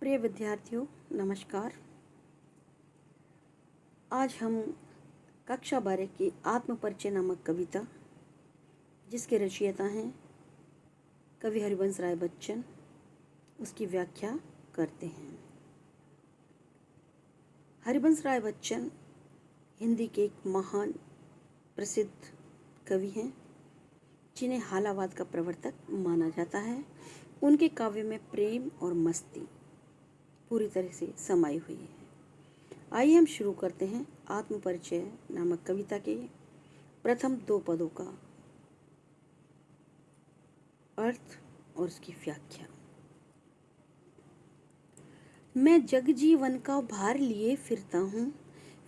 प्रिय विद्यार्थियों, नमस्कार। आज हम कक्षा 12 की आत्मपरिचय नामक कविता, जिसके रचयिता हैं कवि हरिवंश राय बच्चन, उसकी व्याख्या करते हैं। हरिवंश राय बच्चन हिंदी के एक महान प्रसिद्ध कवि हैं, जिन्हें हालावाद का प्रवर्तक माना जाता है। उनके काव्य में प्रेम और मस्ती पूरी तरह से समाई हुई है। आइए हम शुरू करते हैं आत्मपरिचय नामक कविता के प्रथम 2 पदों का अर्थ और उसकी व्याख्या। मैं जग जीवन का भार लिए फिरता हूँ,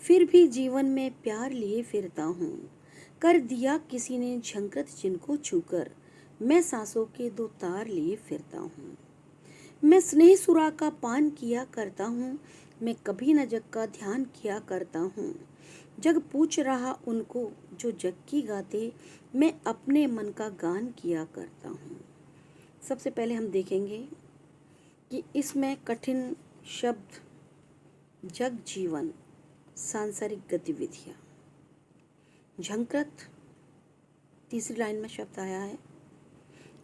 फिर भी जीवन में प्यार लिए फिरता हूँ। कर दिया किसी ने झंकृत जिनको छूकर, मैं सांसों के 2 तार लिए फिरता हूँ। मैं स्नेह सुरा का पान किया करता हूँ, मैं कभी न जग का ध्यान किया करता हूँ। जग पूछ रहा उनको जो जग की गाते, मैं अपने मन का गान किया करता हूँ। सबसे पहले हम देखेंगे कि इसमें कठिन शब्द जग जीवन, सांसारिक गतिविधियाँ, झंकृत तीसरी लाइन में शब्द आया है,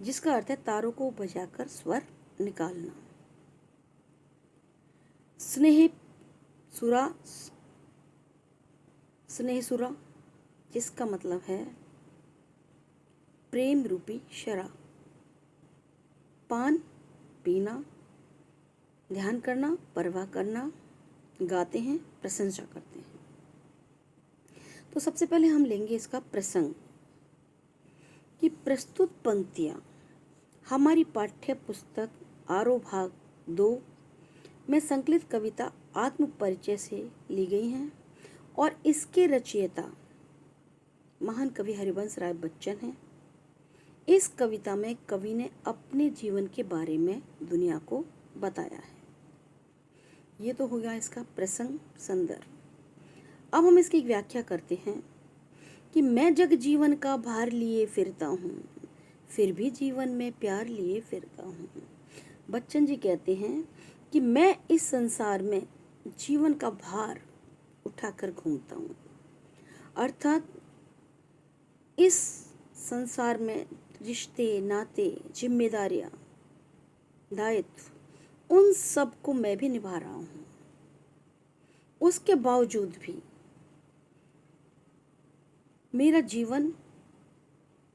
जिसका अर्थ है तारों को बजाकर स्वर निकालना। स्नेह सुरा, जिसका मतलब है प्रेम रूपी शराब। पान पीना, ध्यान करना, परवाह करना, गाते हैं, प्रशंसा करते हैं। तो सबसे पहले हम लेंगे इसका प्रसंग कि प्रस्तुत पंक्तियाँ हमारी पाठ्य पुस्तक आरोह भाग 2 में संकलित कविता आत्मपरिचय से ली गई हैं और इसके रचयिता महान कवि हरिवंश राय बच्चन हैं। इस कविता में कवि ने अपने जीवन के बारे में दुनिया को बताया है। ये तो हो गया इसका प्रसंग संदर्भ। अब हम इसकी व्याख्या करते हैं कि मैं जग जीवन का भार लिए फिरता हूँ, फिर भी जीवन में प्यार लिए फिरता हूँ। बच्चन जी कहते हैं कि मैं इस संसार में जीवन का भार उठाकर घूमता हूँ, अर्थात इस संसार में रिश्ते, नाते, जिम्मेदारियाँ, दायित्व, उन सब को मैं भी निभा रहा हूँ। उसके बावजूद भी मेरा जीवन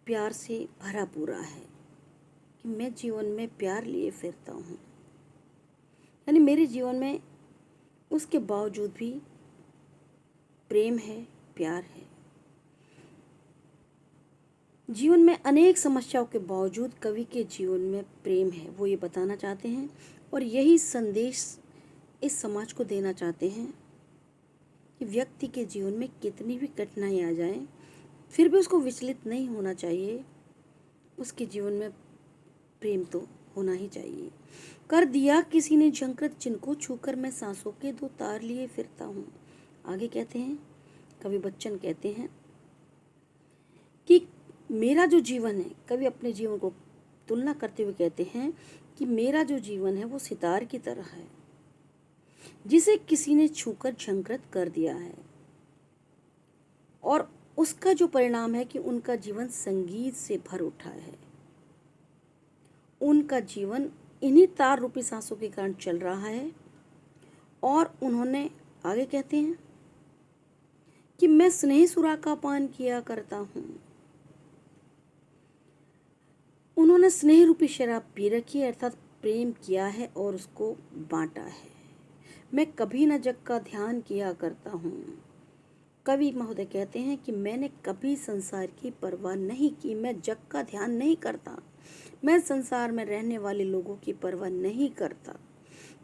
प्यार से भरा पूरा है कि मैं जीवन में प्यार लिए फिरता हूँ। यानी मेरे जीवन में उसके बावजूद भी प्रेम है, प्यार है। जीवन में अनेक समस्याओं के बावजूद कवि के जीवन में प्रेम है, वो ये बताना चाहते हैं और यही संदेश इस समाज को देना चाहते हैं कि व्यक्ति के जीवन में कितनी भी कठिनाई आ जाए, फिर भी उसको विचलित नहीं होना चाहिए। उसके जीवन में प्रेम तो होना ही चाहिए। कर दिया किसी ने झंकृत जिनको छूकर, मैं सांसों के 2 तार लिए फिरता हूँ। आगे कहते हैं, कवि बच्चन कहते हैं कि मेरा जो जीवन है, कवि अपने जीवन को तुलना करते हुए कहते हैं कि मेरा जो जीवन है वो सितार की तरह है, जिसे किसी ने छूकर झंकृत कर दिया है, और उसका जो परिणाम है कि उनका जीवन संगीत से भर उठा है। उनका जीवन इन्हीं तार रूपी सांसों के कारण चल रहा है। और उन्होंने आगे कहते हैं कि मैं स्नेह सुरा का पान किया करता हूँ। उन्होंने स्नेह रूपी शराब पी रखी है, अर्थात प्रेम किया है और उसको बांटा है। मैं कभी न जग का ध्यान किया करता हूँ। कवि महोदय कहते हैं कि मैंने कभी संसार की परवाह नहीं की, मैं जग का ध्यान नहीं करता, मैं संसार में रहने वाले लोगों की परवाह नहीं करता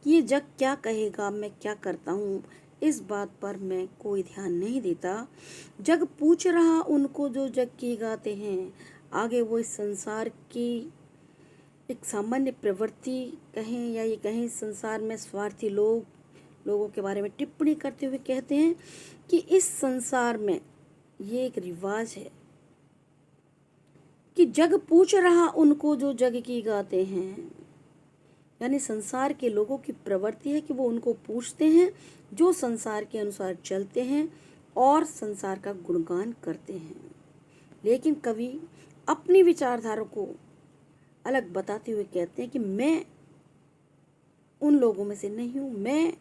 कि ये जग क्या कहेगा, मैं क्या करता हूँ, इस बात पर मैं कोई ध्यान नहीं देता। जग पूछ रहा उनको जो जग की गाते हैं। आगे वो इस संसार की एक सामान्य प्रवृत्ति कहें या ये कहें, संसार में स्वार्थी लोगों के बारे में टिप्पणी करते हुए कहते हैं कि इस संसार में ये एक रिवाज है कि जग पूछ रहा उनको जो जग की गाते हैं। यानी संसार के लोगों की प्रवृत्ति है कि वो उनको पूछते हैं जो संसार के अनुसार चलते हैं और संसार का गुणगान करते हैं। लेकिन कवि अपनी विचारधारा को अलग बताते हुए कहते हैं कि मैं उन लोगों में से नहीं हूँ, मैं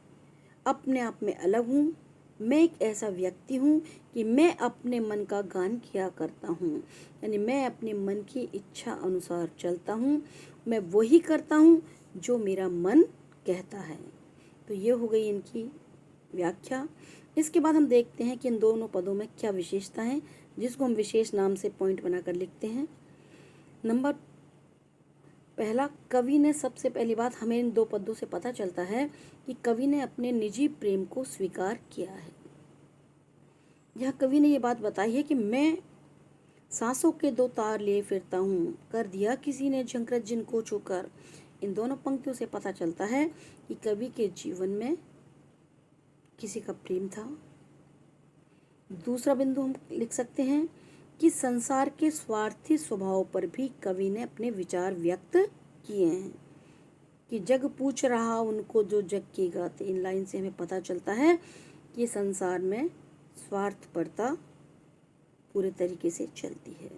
अपने आप में अलग हूँ, मैं एक ऐसा व्यक्ति हूँ कि मैं अपने मन का गान किया करता हूँ, यानी मैं अपने मन की इच्छा अनुसार चलता हूँ, मैं वही करता हूँ जो मेरा मन कहता है। तो ये हो गई इनकी व्याख्या। इसके बाद हम देखते हैं कि इन दोनों पदों में क्या विशेषता है, जिसको हम विशेष नाम से पॉइंट बनाकर लिखते हैं। नंबर पहला, कवि ने सबसे पहली बात हमें इन दो पदों से पता चलता है कि कवि ने अपने निजी प्रेम को स्वीकार किया है। यह कवि ने ये बात बताई है कि मैं सांसों के दो तार लिए फिरता हूँ, कर दिया किसी ने झंकृत जिनको छूकर। इन दोनों पंक्तियों से पता चलता है कि कवि के जीवन में किसी का प्रेम था। दूसरा बिंदु हम लिख सकते हैं कि संसार के स्वार्थी स्वभाव पर भी कवि ने अपने विचार व्यक्त किए हैं कि जग पूछ रहा उनको जो जग की गाते। इन लाइन से हमें पता चलता है कि संसार में स्वार्थपरता पूरे तरीके से चलती है।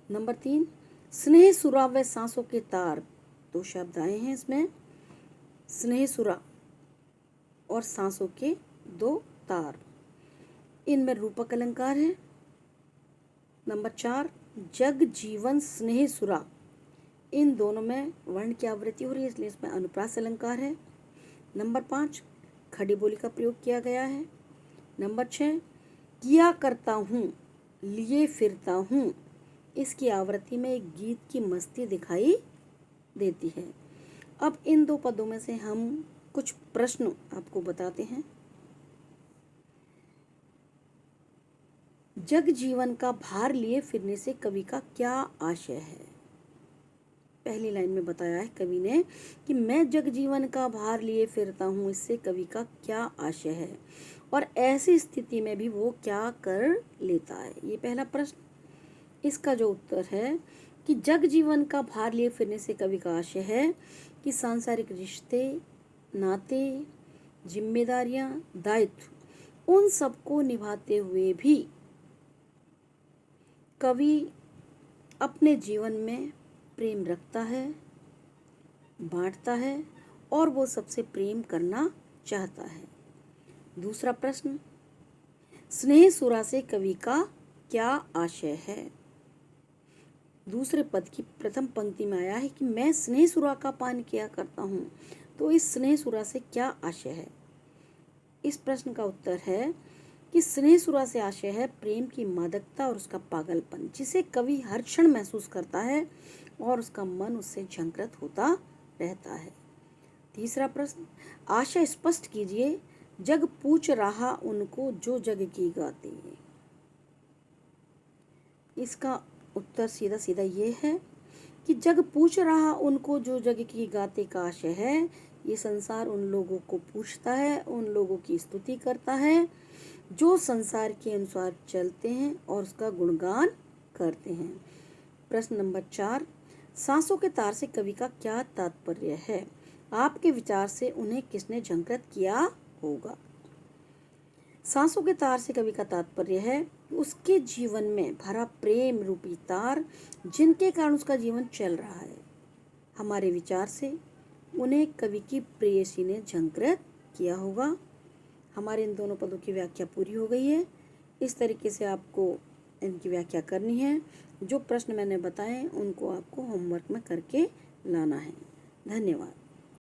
नंबर 3, स्नेह सुरा व सांसों के तार, दो शब्द आए हैं इसमें, स्नेह सुरा और सांसों के दो तार, इनमें रूपक अलंकार है। नंबर 4, जग जीवन स्नेह सुरा, इन दोनों में वर्ण की आवृत्ति हो रही है इसलिए इसमें अनुप्रास अलंकार है। नंबर 5, खड़ी बोली का प्रयोग किया गया है। नंबर 6, किया करता हूँ लिए फिरता हूँ, इसकी आवृत्ति में एक गीत की मस्ती दिखाई देती है। अब इन दो पदों में से हम कुछ प्रश्न आपको बताते हैं। जग जीवन का भार लिए फिरने से कवि का क्या आशय है? पहली लाइन में बताया है कवि ने कि मैं जग जीवन का भार लिए फिरता हूँ, इससे कवि का क्या आशय है और ऐसी स्थिति में भी वो क्या कर लेता है, ये पहला प्रश्न। इसका जो उत्तर है कि जग जीवन का भार लिए फिरने से कवि का आशय है कि सांसारिक रिश्ते, नाते, जिम्मेदारियां, दायित्व, उन सबको निभाते हुए भी कवि अपने जीवन में प्रेम रखता है, बांटता है और वो सबसे प्रेम करना चाहता है। दूसरा प्रश्न, स्नेह सुरा से कवि का क्या आशय है? दूसरे पद की प्रथम पंक्ति में आया है कि मैं स्नेह सुरा का पान किया करता हूँ, तो इस स्नेह सुरा से क्या आशय है? इस प्रश्न का उत्तर है कि स्नेह सुरा से आशय है प्रेम की मादकता और उसका पागलपन, जिसे कवि हर क्षण महसूस करता है और उसका मन उससे झंकृत होता रहता है। तीसरा प्रश्न, आशय स्पष्ट कीजिए, जग पूछ रहा उनको जो जग की गाते। इसका उत्तर सीधा सीधा ये है कि जग पूछ रहा उनको जो जग की गाते का आशय है, ये संसार उन लोगों को पूछता है, उन लोगों की स्तुति करता है जो संसार के अनुसार चलते हैं और उसका गुणगान करते हैं। प्रश्न नंबर 4, सांसों के तार से कवि का क्या तात्पर्य है? आपके विचार से उन्हें किसने झंकृत किया होगा? सांसों के तार से कवि का तात्पर्य है उसके जीवन में भरा प्रेम रूपी तार, जिनके कारण उसका जीवन चल रहा है। हमारे विचार से उन्हें कवि की प्रेयसी ने झंकृत किया होगा। हमारे इन दोनों पदों की व्याख्या पूरी हो गई है। इस तरीके से आपको इनकी व्याख्या करनी है। जो प्रश्न मैंने बताए उनको आपको होमवर्क में करके लाना है। धन्यवाद।